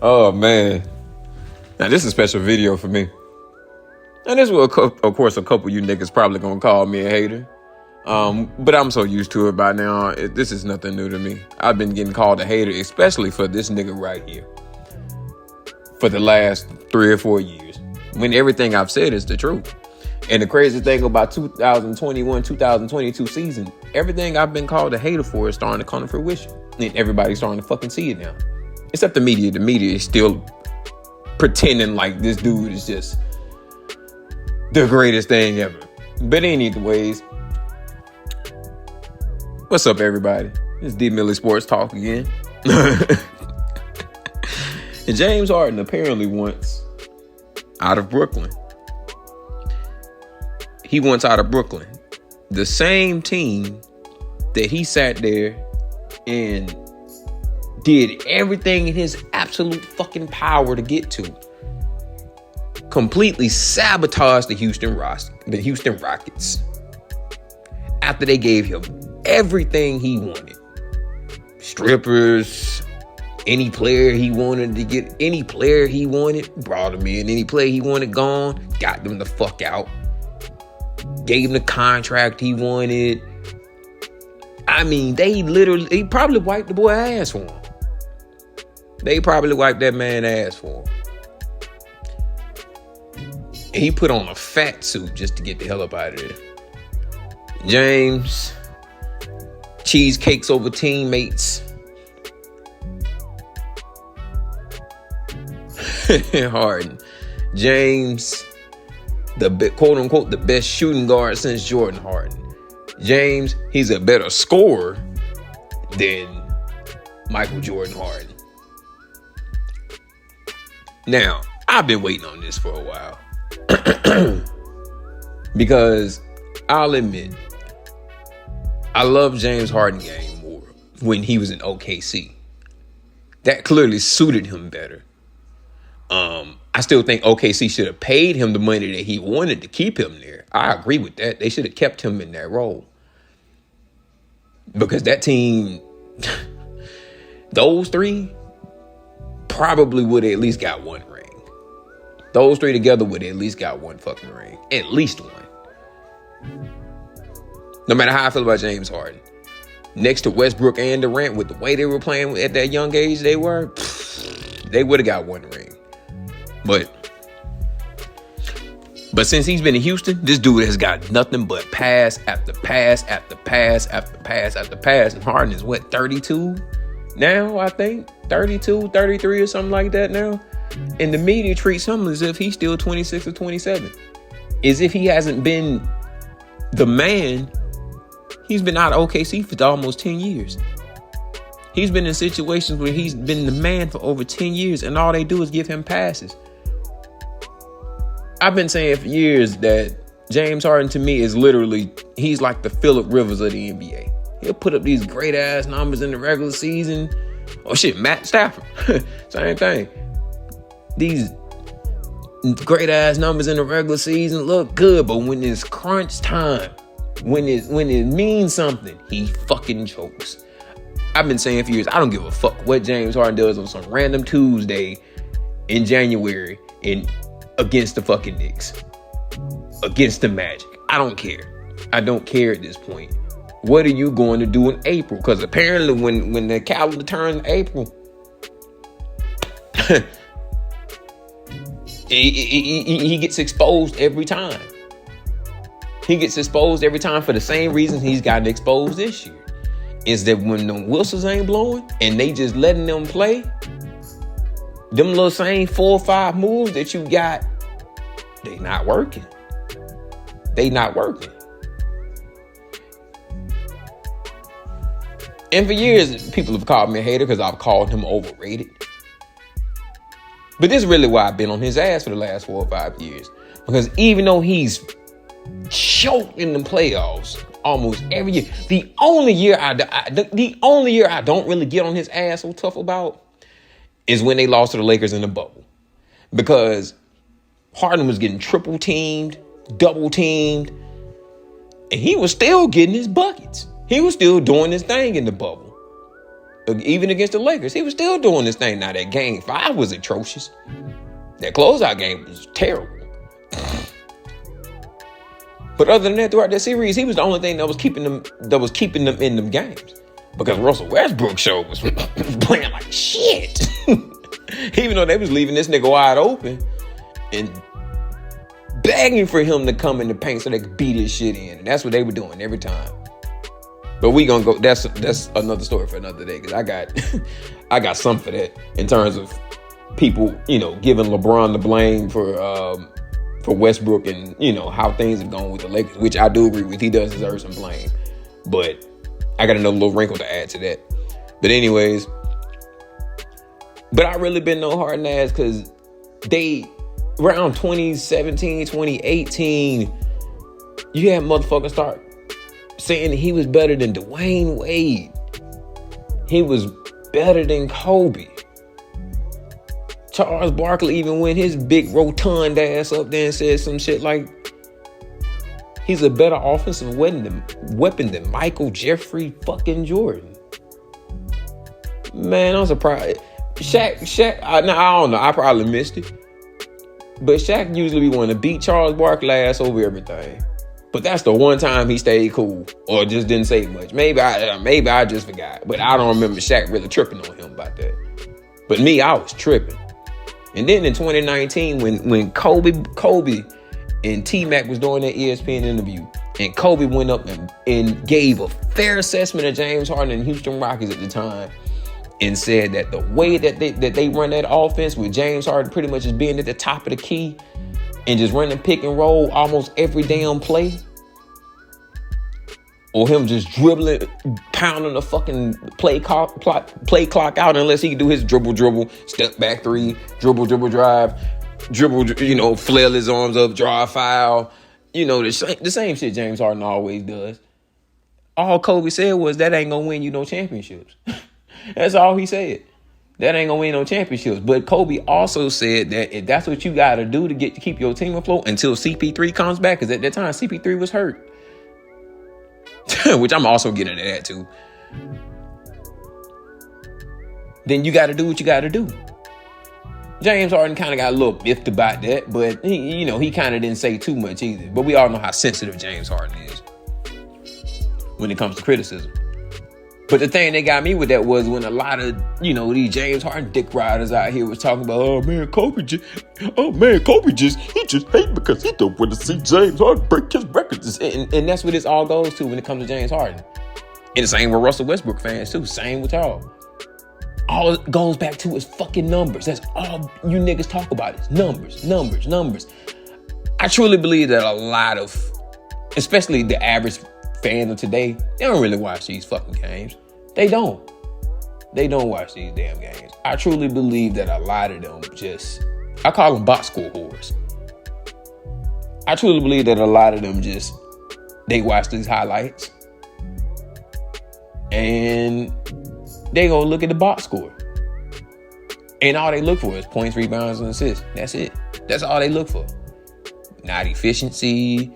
Oh, man. Now, this is a special video for me. And this will, of course, a couple of you niggas probably gonna call me a hater. But I'm so used to it by now. This is nothing new to me. I've been getting called a hater, especially for this nigga right here, for the last 3 or 4 years, when everything I've said is the truth. And the crazy thing about 2021, 2022 season, everything I've been called a hater for is starting to come to fruition. And everybody's starting to fucking see it now. Except the media. The media is still pretending like this dude is just the greatest thing ever. But anyways, what's up, everybody? It's D Millie Sports Talk again. And James Harden apparently wants out of Brooklyn. He wants out of Brooklyn. The same team that he sat there and did everything in his absolute fucking power to get to. Completely sabotaged the Houston Rockets. After they gave him everything he wanted. Strippers, any player he wanted to get, any player he wanted, brought him in. Any player he wanted gone, got them the fuck out. Gave him the contract he wanted. I mean, they probably wiped the boy ass for him. They probably wiped that man ass for him. And he put on a fat suit just to get the hell up out of there. James, cheesecakes over teammates. Harden. James, the quote unquote the best shooting guard since Jordan Harden. James, he's a better scorer than Michael Jordan Harden. Now, I've been waiting on this for a while. Because I'll admit, I love James Harden game more when he was in OKC. That clearly suited him better. I still think OKC should have paid him the money that he wanted to keep him there. I agree with that. They should have kept him in that role. Because that team, those three probably would have at least got one ring. Those three together would have at least got one fucking ring. At least one. No matter how I feel about James Harden. Next to Westbrook and Durant, with the way they were playing at that young age they were, they would have got one ring. But since he's been in Houston, this dude has got nothing but pass after pass after pass after pass after pass. And Harden is what, 32 now, I think? 32, 33 or something like that now. And the media treats him as if he's still 26 or 27. As if he hasn't been the man. He's been out of OKC for almost 10 years. He's been in situations where he's been the man for over 10 years, and all they do is give him passes. I've been saying for years that James Harden to me is literally, he's like the Phillip Rivers of the NBA. He'll put up these great ass numbers in the regular season. Oh shit, Matt Stafford. Same thing. These great ass numbers in the regular season look good, but when it's crunch time, when it means something, he fucking chokes. I've been saying for years, I don't give a fuck what James Harden does on some random Tuesday in January against the fucking Knicks, against the Magic. I don't care. I don't care at this point. What are you going to do in April? Because apparently when the calendar turns April, he gets exposed every time. He gets exposed every time for the same reason he's gotten exposed this year. Is that when the whistles ain't blowing and they just letting them play, them little same 4 or 5 moves that you got, they not working. They not working. And for years, people have called me a hater because I've called him overrated. But this is really why I've been on his ass for the last 4 or 5 years. Because even though he's choked in the playoffs almost every year, the only year I don't really get on his ass so tough about is when they lost to the Lakers in the bubble. Because Harden was getting triple teamed, double teamed, and he was still getting his buckets. He was still doing his thing in the bubble. Even against the Lakers, he was still doing this thing. Now, that game 5 was atrocious. That closeout game was terrible. But other than that, throughout that series, he was the only thing that was keeping them in them games. Because Russell Westbrook was playing like shit. Even though they was leaving this nigga wide open and begging for him to come in the paint so they could beat his shit in. And that's what they were doing every time. But we gonna go, that's another story for another day. Cause I got some for that in terms of people, giving LeBron the blame for Westbrook and, how things have gone with the Lakers, which I do agree with. He does deserve some blame. But I got another little wrinkle to add to that. But anyways, I really been no Harden ass because around 2017, 2018, you had motherfuckers start saying that he was better than Dwayne Wade. He was better than Kobe. Charles Barkley even went his big rotund ass up there and said some shit like he's a better offensive weapon than Michael Jeffrey fucking Jordan. Man, I'm surprised. Shaq, I don't know. I probably missed it. But Shaq usually be wanting to beat Charles Barkley ass over everything. But that's the one time he stayed cool or just didn't say much. Maybe I just forgot. But I don't remember Shaq really tripping on him about that. But me, I was tripping. And then in 2019, when Kobe and T-Mac was doing that ESPN interview, and Kobe went up and gave a fair assessment of James Harden and Houston Rockets at the time, and said that the way that they run that offense with James Harden pretty much just being at the top of the key and just running pick and roll almost every damn play, or him just dribbling, pounding the fucking play clock out unless he can do his dribble, step back three, dribble, drive, flail his arms up, draw a foul. The same shit James Harden always does. All Kobe said was that ain't gonna win you no championships. That's all he said. That ain't gonna win no championships. But Kobe also said that if that's what you gotta do to keep your team afloat until CP3 comes back, because at that time CP3 was hurt. Which I'm also getting at that too. Then you gotta do what you gotta do. James Harden kind of got a little biffed about that, but he kind of didn't say too much either. But we all know how sensitive James Harden is when it comes to criticism. But the thing that got me with that was when a lot of, these James Harden dick riders out here was talking about, Kobe just hate because he don't want to see James Harden break his records. And that's what this all goes to when it comes to James Harden. And the same with Russell Westbrook fans too. Same with y'all. All it goes back to is fucking numbers. That's all you niggas talk about is numbers. I truly believe that a lot of, especially the average fan of today, they don't really watch these fucking games. They don't watch these damn games. I truly believe that a lot of them I call them box score whores. I truly believe that a lot of them they watch these highlights and they go look at the box score. And all they look for is points, rebounds, and assists. That's it. That's all they look for. Not efficiency,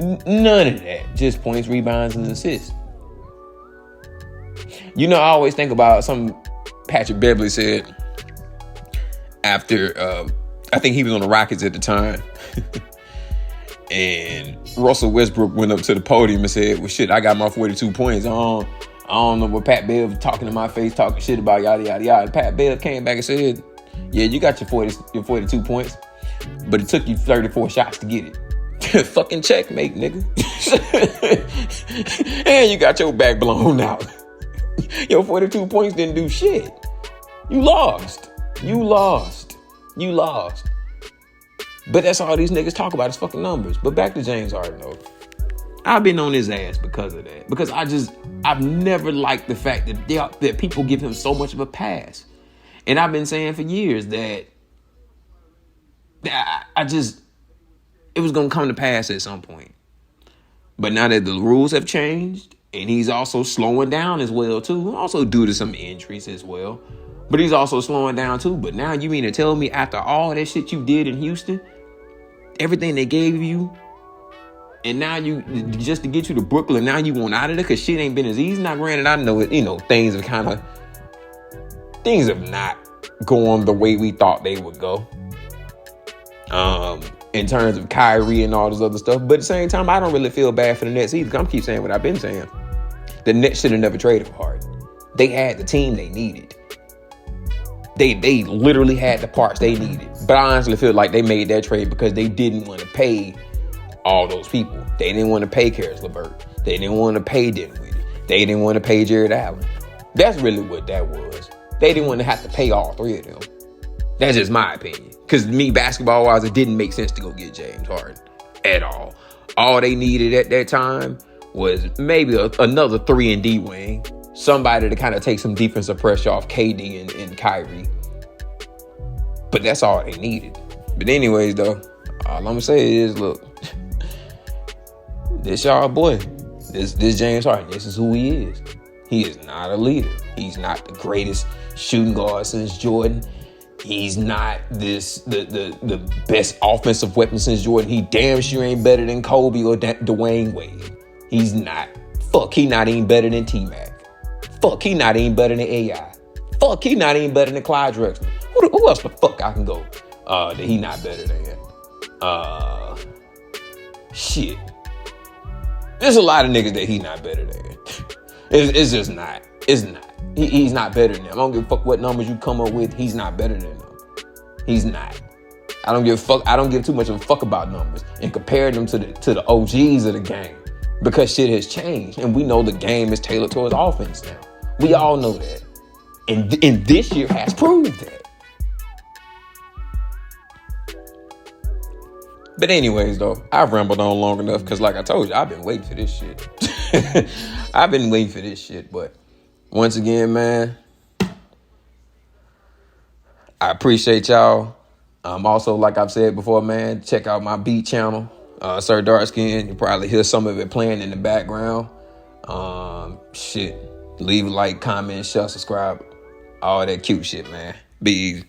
none of that. Just points, rebounds, and assists. I always think about something Patrick Beverley said after, I think he was on the Rockets at the time. And Russell Westbrook went up to the podium and said, well, shit, I got my 42 points. I don't know what Pat Bev talking in my face, talking shit about yada, yada, yada. Pat Bev came back and said, yeah, you got your 42 points, but it took you 34 shots to get it. Fucking checkmate, nigga. And you got your back blown out. Your 42 points didn't do shit. You lost. But that's all these niggas talk about is fucking numbers. But back to James Harden, though. I've been on his ass because of that. Because I've never liked the fact that people give him so much of a pass. And I've been saying for years that it was going to come to pass at some point. But now that the rules have changed, and he's also slowing down as well, too. Also due to some injuries as well. But he's also slowing down, too. But now you mean to tell me after all that shit you did in Houston, everything they gave you, and now you, just to get you to Brooklyn, now you want out of there because shit ain't been as easy. Now, granted, I know it, things have kind of things have not gone the way we thought they would go. In terms of Kyrie and all this other stuff. But at the same time, I don't really feel bad for the Nets either. I'm keep saying what I've been saying. The Nets should have never traded for Harden. They had the team they needed. They literally had the parts they needed. But I honestly feel like they made that trade because they didn't want to pay all those people. They didn't want to pay Karis LeVert. They didn't want to pay Dinwiddie. They didn't want to pay Jared Allen. That's really what that was. They didn't want to have to pay all three of them. That's just my opinion. Because me, basketball-wise, it didn't make sense to go get James Harden at all. All they needed at that time was maybe another 3-and-D wing. Somebody to kind of take some defensive pressure off KD and Kyrie. But that's all they needed. But anyways, though, all I'm going to say is, look, this y'all boy, this James Harden, this is who he is. He is not a leader. He's not the greatest shooting guard since Jordan. He's not the best offensive weapon since Jordan. He damn sure ain't better than Kobe or Dwayne Wade. He's not. Fuck, he not even better than T-Mac. Fuck, he not even better than AI. Fuck, he not even better than Clyde Drexler. Who else the fuck I can go that he not better than? Shit. There's a lot of niggas that he not better than. It's just not. It's not. He's not better than them. I don't give a fuck what numbers you come up with. He's not better than them. He's not. I don't give a fuck. I don't give too much of a fuck about numbers and compare them to the OGs of the game because shit has changed and we know the game is tailored towards offense now. We all know that, and this year has proved that. But anyways, though, I've rambled on long enough because, like I told you, I've been waiting for this shit. I've been waiting for this shit, but once again, man, I appreciate y'all. Also, like I've said before, man, check out my beat channel, Sir Darkskin. You probably hear some of it playing in the background. Leave a like, comment, share, subscribe, all that cute shit, man. Be easy.